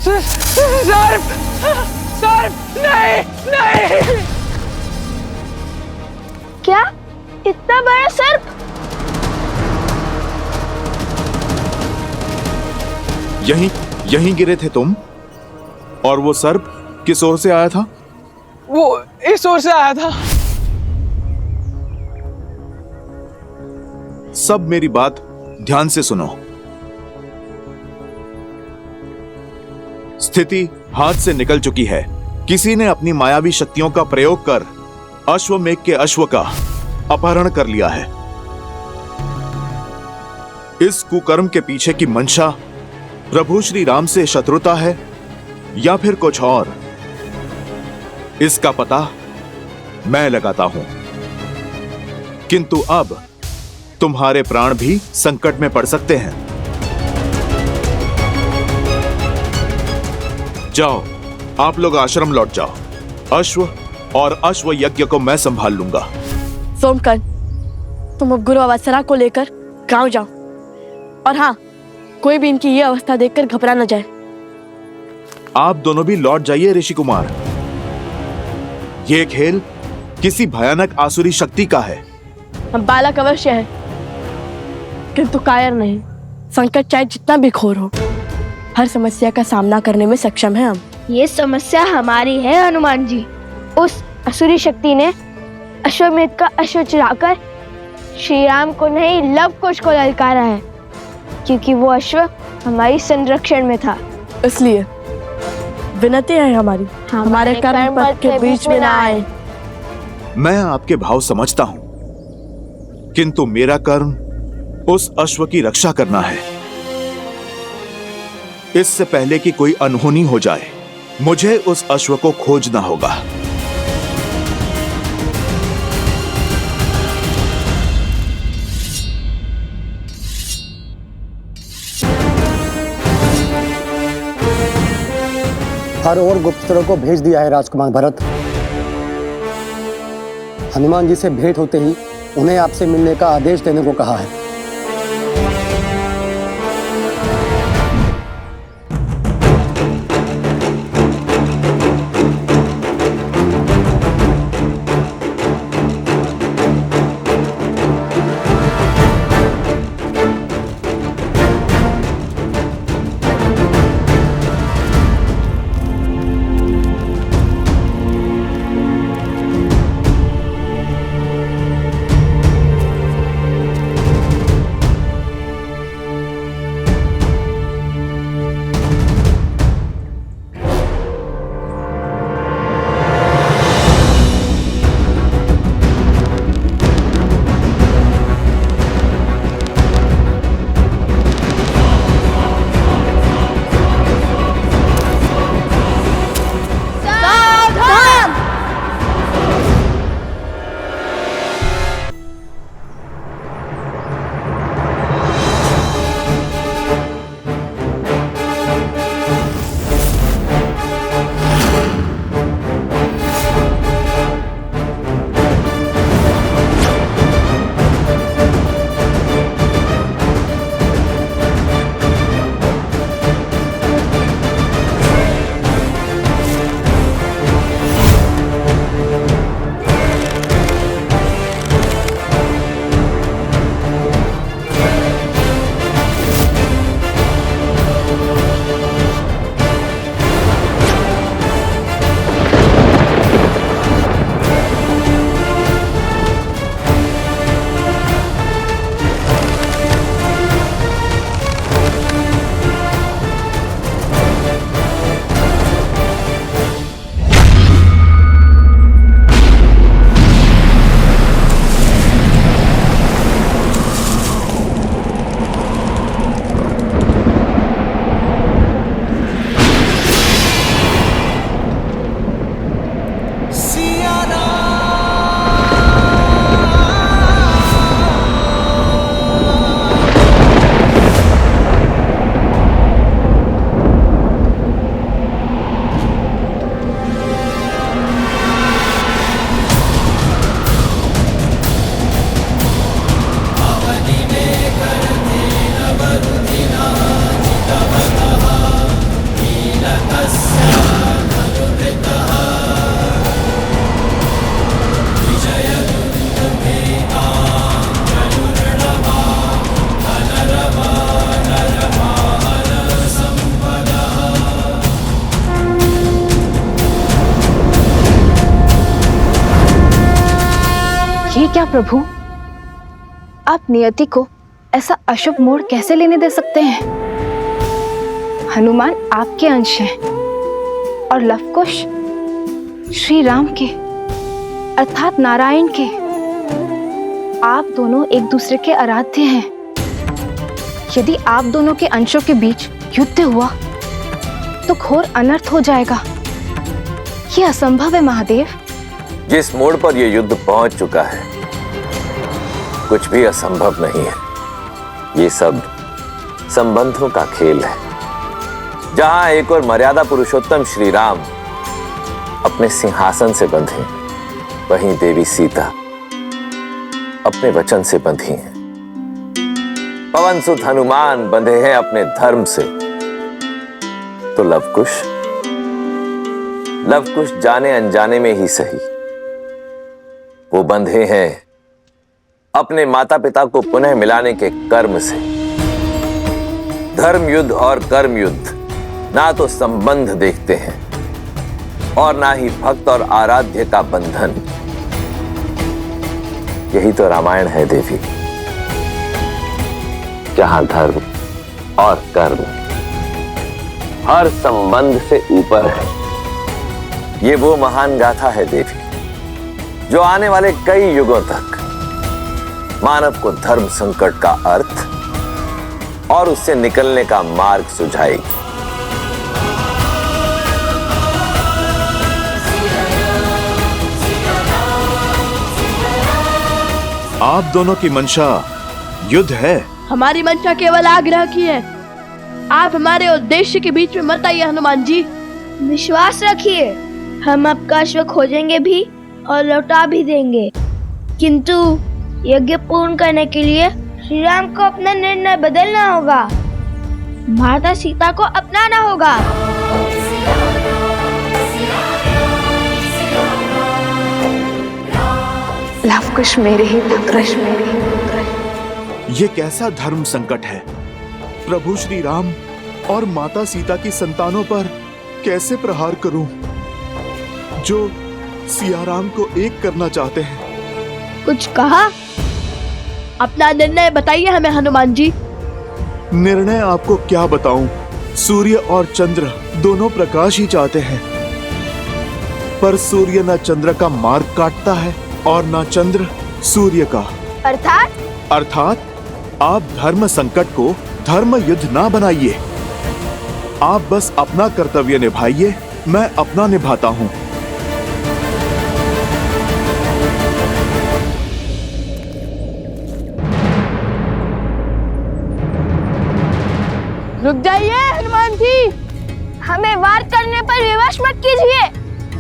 सर्प! सर्प! नहीं, नहीं! क्या? इतना बड़ा सर्प? यहीं गिरे थे तुम? और वो सर्प किस ओर से आया था? वो इस ओर से आया था। सब मेरी बात ध्यान से सुनो। स्थिति हाथ से निकल चुकी है। किसी ने अपनी मायावी शक्तियों का प्रयोग कर अश्वमेघ के अश्व का अपहरण कर लिया है। इस कुकर्म के पीछे की मंशा प्रभु श्री राम से शत्रुता है या फिर कुछ और, इसका पता मैं लगाता हूं। किंतु अब तुम्हारे प्राण भी संकट में पड़ सकते हैं। जाओ, आप लोग आश्रम लौट जाओ। अश्व और अश्व यज्ञ को मैं संभाल लूंगा। सोमकन, तुम अब गुरु अवसरा को लेकर गांव जाओ। और हाँ, कोई भी इनकी ये अवस्था देखकर घबरा न जाए। आप दोनों भी लौट जाइए ऋषि कुमार। यह खेल किसी भयानक आसुरी शक्ति का है। हम बालक अवश्य है, किंतु कायर नहीं। संकट चाहे जितना भी घोर हो, हर समस्या का सामना करने में सक्षम है हम। ये समस्या हमारी है हनुमान जी। उस असुरी शक्ति ने अश्वमेध का अश्व चुराकर श्री राम को नहीं, लव कुश को ललकारा है, क्योंकि वो अश्व हमारी संरक्षण में था। इसलिए विनती है हमारी, हमारे कर्म पथ के बीच में ना आए। मैं आपके भाव समझता हूं, किंतु मेरा कर्म उस अश्व की रक्षा करना है। इससे पहले कि कोई अनहोनी हो जाए, मुझे उस अश्व को खोजना होगा। हर और गुप्तचरों को भेज दिया है राजकुमार भरत। हनुमान जी से भेंट होते ही उन्हें आपसे मिलने का आदेश देने को कहा है। प्रभु, आप नियति को ऐसा अशुभ मोड़ कैसे लेने दे सकते हैं? हनुमान आपके अंश हैं और लवकुश श्री राम के अर्थात नारायण के। आप दोनों एक दूसरे के आराध्य हैं। यदि आप दोनों के अंशों के बीच युद्ध हुआ तो घोर अनर्थ हो जाएगा। यह असंभव है महादेव। जिस मोड़ पर यह युद्ध पहुंच चुका है, कुछ भी असंभव नहीं है। ये सब संबंधों का खेल है। जहां एक और मर्यादा पुरुषोत्तम श्री राम अपने सिंहासन से बंधे, वहीं देवी सीता अपने वचन से बंधी हैं। पवन सुत हनुमान बंधे हैं अपने धर्म से, तो लवकुश जाने अनजाने में ही सही, वो बंधे हैं अपने माता पिता को पुनः मिलाने के कर्म से। धर्म युद्ध और कर्म युद्ध ना तो संबंध देखते हैं और ना ही भक्त और आराध्य का बंधन। यही तो रामायण है देवी, जहां धर्म और कर्म हर संबंध से ऊपर है। ये वो महान गाथा है देवी, जो आने वाले कई युगों तक मानव को धर्म संकट का अर्थ और उससे निकलने का मार्ग सुझाएगी। आप दोनों की मंशा युद्ध है। हमारी मंशा केवल आग्रह की है। आप हमारे उद्देश्य के बीच में मत आइए हनुमान जी। विश्वास रखिए, हम आपका अश्व खोजेंगे भी और लौटा भी देंगे, किंतु यज्ञ पूर्ण करने के लिए श्री राम को अपना निर्णय बदलना होगा। माता सीता को अपनाना होगा। लवकुश मेरे ही पुत्र। ये कैसा धर्म संकट है? प्रभु श्री राम और माता सीता की संतानों पर कैसे प्रहार करूं, जो सिया राम को एक करना चाहते हैं? कुछ कहा? अपना निर्णय बताइए हमें हनुमान जी। निर्णय आपको क्या बताऊं? सूर्य और चंद्र दोनों प्रकाश ही चाहते हैं, पर सूर्य न चंद्र का मार्ग काटता है और न चंद्र सूर्य का। अर्थात आप धर्म संकट को धर्म युद्ध ना बनाइए। आप बस अपना कर्तव्य निभाइए, मैं अपना निभाता हूं। रुक जाइए हनुमान जी। हमें वार करने पर विवश मत कीजिए।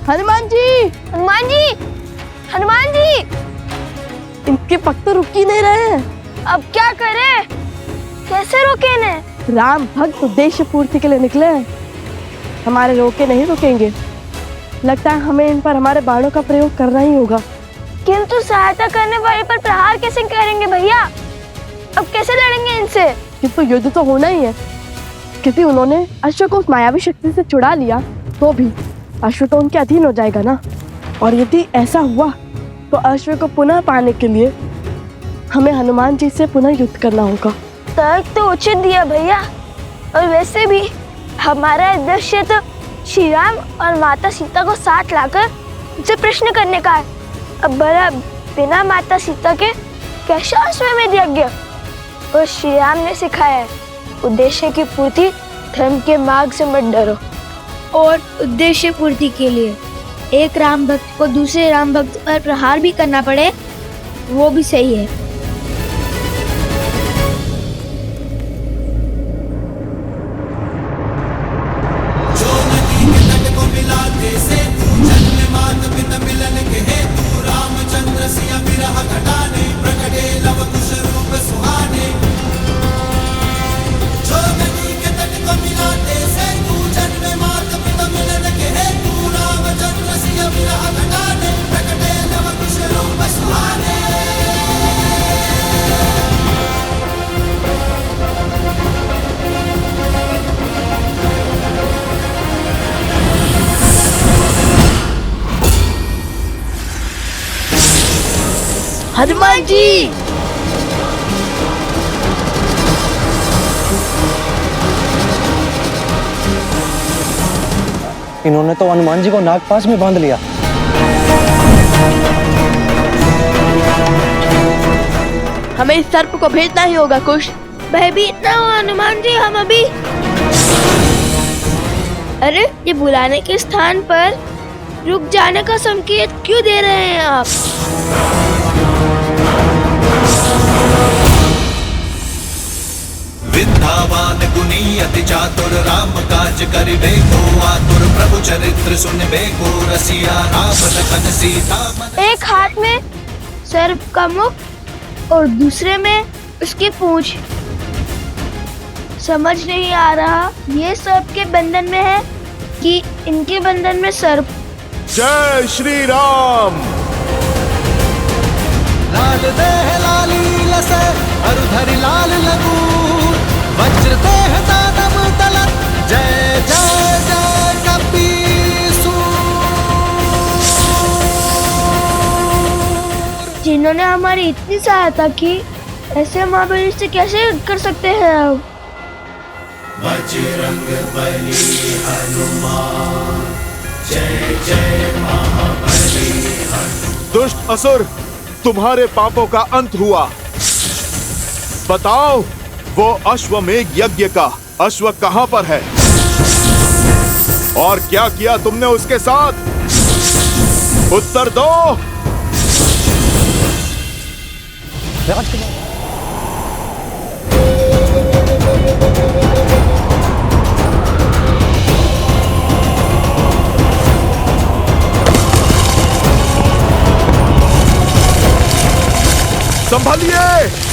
हनुमान जी, हनुमान जी, हनुमान जी, इनके पग तो रुक ही नहीं रहे हैं। अब क्या करें? कैसे रोके इन्हें? राम भक्त उद्देश्य पूर्ति के लिए निकले हैं, हमारे रोके नहीं रुकेंगे। लगता है हमें इन पर हमारे बाणों का प्रयोग करना ही होगा। किंतु सहायता करने वाले पर प्रहार कैसे करेंगे भैया? अब कैसे लड़ेंगे इनसे? किंतु युद्ध तो होना ही है, क्योंकि उन्होंने अश्व को उस मायावी शक्ति से छुड़ा लिया, तो भी अश्व तो उनके अधीन हो जाएगा ना। और यदि ऐसा हुआ तो अश्व को पुनः पाने के लिए हमें हनुमान जी से पुनः युद्ध करना होगा। तर्क तो उचित दिया भैया, और वैसे भी हमारा उद्देश्य तो श्री राम और माता सीता को साथ लाकर उनसे प्रश्न करने का है। अब भला बिना माता सीता के कैसा अश्वमेध यज्ञ? और श्री राम ने सिखाया है, उद्देश्य की पूर्ति धर्म के मार्ग से मत डरो। और उद्देश्य पूर्ति के लिए एक राम भक्त को दूसरे राम भक्त पर प्रहार भी करना पड़े, वो भी सही है। हनुमान जी। इन्होंने तो हनुमान जी को नागपाश में बांध लिया। हमें इस सर्प को भेजना ही होगा कुश। भयभीत ना हो हनुमान जी, हम अभी। अरे ये बुलाने के स्थान पर रुक जाने का संकेत क्यों दे रहे हैं आप? विद्यावान गुणी अति चातुर राम काज करिबे को आतुर प्रभु चरित्र सुनबे को रसिया राम लखन सीता मन। एक हाथ में सर्प का मुख और दूसरे में उसकी पूंछ। समझ नहीं आ रहा ये सर्प के बंधन में है कि इनके बंधन में सर्प। जय श्री राम। लाल देह लाली लसे अरुधरि लाल लगू वज्र देह दानव तलत जय जय जय कपीसू। जिन्होंने हमारी इतनी सहायता की, ऐसे महाबली से कैसे युद्ध कर सकते हैं अब? बजरंग बली हनुमान जय जय महाबली हनुमान। दुष्ट असुर, तुम्हारे पापों का अंत हुआ। बताओ वो अश्वमेघ यज्ञ का अश्व कहां पर है और क्या किया तुमने उसके साथ? उत्तर दो। संभालिए।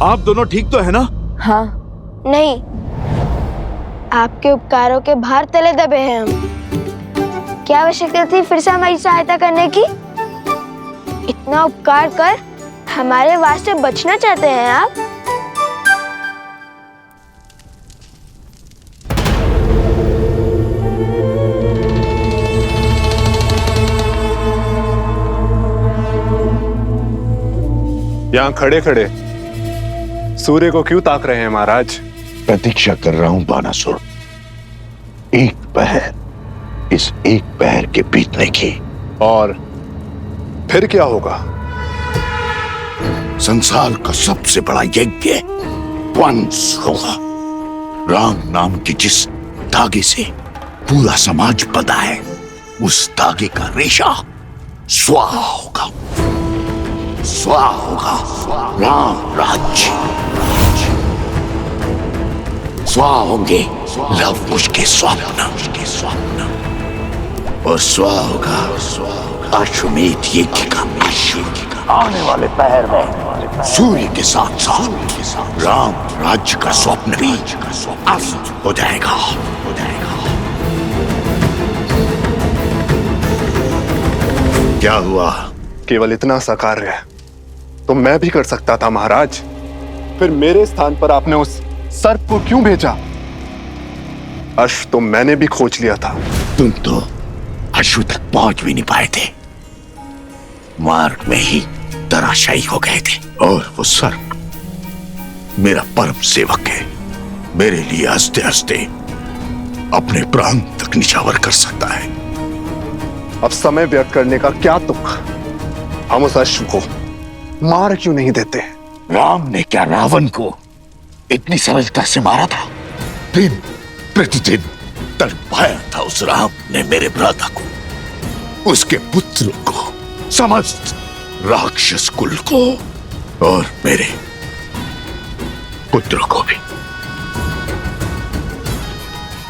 आप दोनों ठीक तो है ना? हाँ। नहीं, आपके उपकारों के भार तले दबे हैं हम। क्या आवश्यकता थी फिर से हमारी सहायता करने की? इतना उपकार कर हमारे वास्ते बचना चाहते हैं आप? यहाँ खड़े खड़े सूर्य को क्यों ताक रहे हैं महाराज? प्रतीक्षा कर रहा हूं बानासुर, एक पहर, इस एक पहर के बीतने की। और फिर क्या होगा? संसार का सबसे बड़ा यज्ञ वंश होगा। राम नाम के जिस धागे से पूरा समाज बंधा है, उस धागे का रेशा स्वाहा होगा। स्वाहा होगा राम राज्य। स्वाहा होंगे लव कुश के स्वप्न और स्वाहा होगा अश्वमेध यज्ञ का अश्व। आने वाले पहर में सूर्य के साथ साथ राम राज्य का स्वप्न भी अस्त हो जाएगा। क्या हुआ? केवल इतना सा कार्य तो मैं भी कर सकता था महाराज। फिर मेरे स्थान पर आपने उस सर्प को क्यों भेजा? अश्व तो मैंने भी खोज लिया था। तुम तो अश्व तक पहुंच भी नहीं पाए थे, मार्ग में ही धराशायी हो गए थे। और वो सर्प मेरा परम सेवक है, मेरे लिए हंसते हंसते अपने प्राण तक निछावर कर सकता है। अब समय व्यर्थ करने का क्या तुक? हम उस अश्व को मार क्यों नहीं देते? राम ने क्या रावण को इतनी सरलता से मारा था? दिन प्रतिदिन तड़पाया था उस राम ने मेरे भ्राता को, उसके पुत्र को, समस्त राक्षस कुल को और मेरे पुत्र को भी।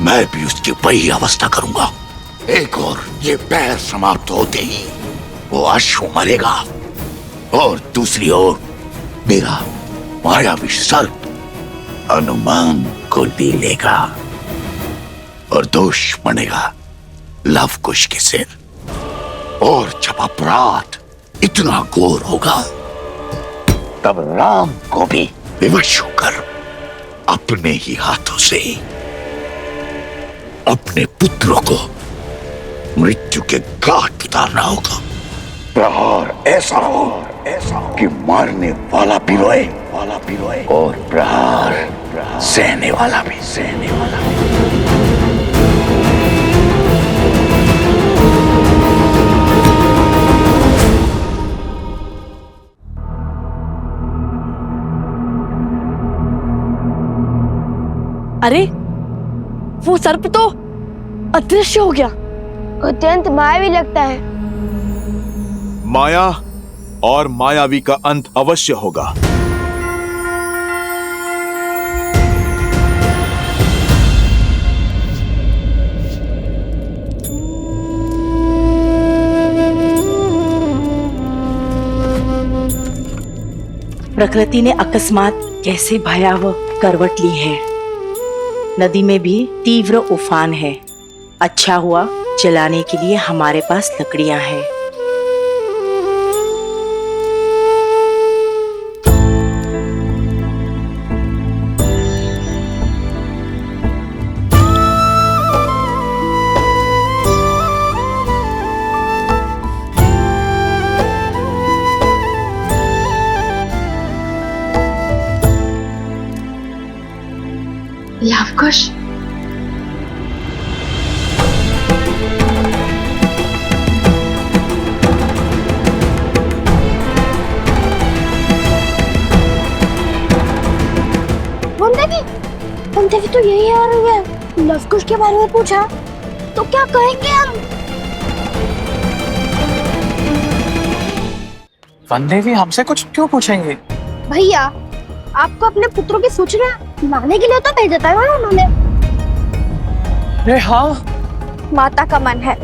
मैं भी उसकी वही अवस्था करूंगा। एक और ये पैर समाप्त होते ही वो अश्व मरेगा और दूसरी ओर मेरा मायावी सर्प हनुमान को ले लेगा और दोष बनेगा लव कुश के सिर। और जब अपराध इतना घोर होगा, तब राम को भी विवश होकर अपने ही हाथों से अपने पुत्रों को मृत्यु के घाट उतारना होगा। प्रहार ऐसा हो कि मारने वाला भी रोए और प्रहार सहने वाला भी। अरे वो सर्प तो अदृश्य हो गया। अत्यंत मायावी लगता है। माया और मायावी का अंत अवश्य होगा। प्रकृति ने अकस्मात कैसे भयावह करवट ली है। नदी में भी तीव्र उफान है। अच्छा हुआ जलाने के लिए हमारे पास लकड़ियां हैं। लवकुश, देवी तो यही आ रही है। लवकुश के बारे में पूछा तो क्या कहेंगे हम? वनदेवी हमसे कुछ क्यों पूछेंगे? भैया, आपको अपने पुत्रों की सूचना लाने के लिए तो भेजा था ना उन्होंने। अरे हाँ, माता का मन है,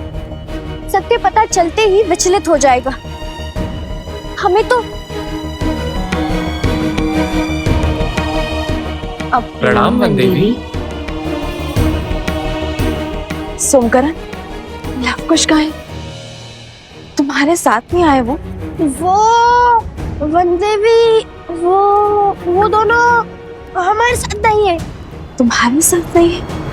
सत्य पता चलते ही विचलित हो जाएगा। हमें तो प्रणाम वनदेवी। सोमकरण, लवकुश कहाँ है? तुम्हारे साथ नहीं आए वो? वनदेवी, वो दोनों हमारे साथ नहीं है। तुम्हारे साथ नहीं है?